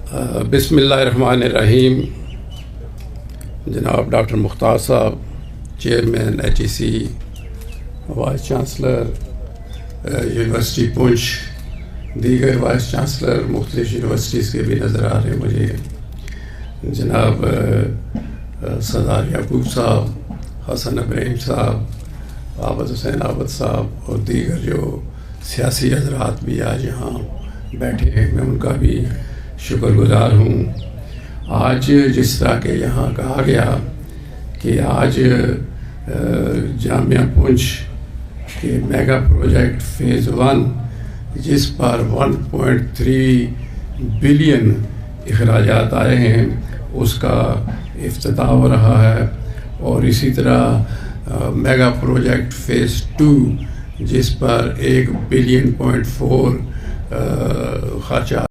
بسم اللہ الرحمن الرحیم. جناب ڈاکٹر مختار صاحب، chairman HEC، vice chancellor university Poonch, دیگر وائس چانسلر مختلف یونیورسٹیز کے بھی نظر آ رہے ہیں مجھے، جناب سردار یعقوب صاحب، حسن ابراہیم صاحب، عابد حسین عابد صاحب اور دیگر جو سیاسی حضرات بھی آج یہاں بیٹھے ہیں، میں ان کا بھی شکر گزار ہوں. آج جس طرح کہ یہاں کہا گیا کہ آج جامعہ پونچھ کے میگا پروجیکٹ فیز 1 جس پر 1.3 بلین اخراجات آئے ہیں اس کا افتتاح ہو رہا ہے، اور اسی طرح میگا پروجیکٹ فیز 2 جس پر 1.4 بلین خرچہ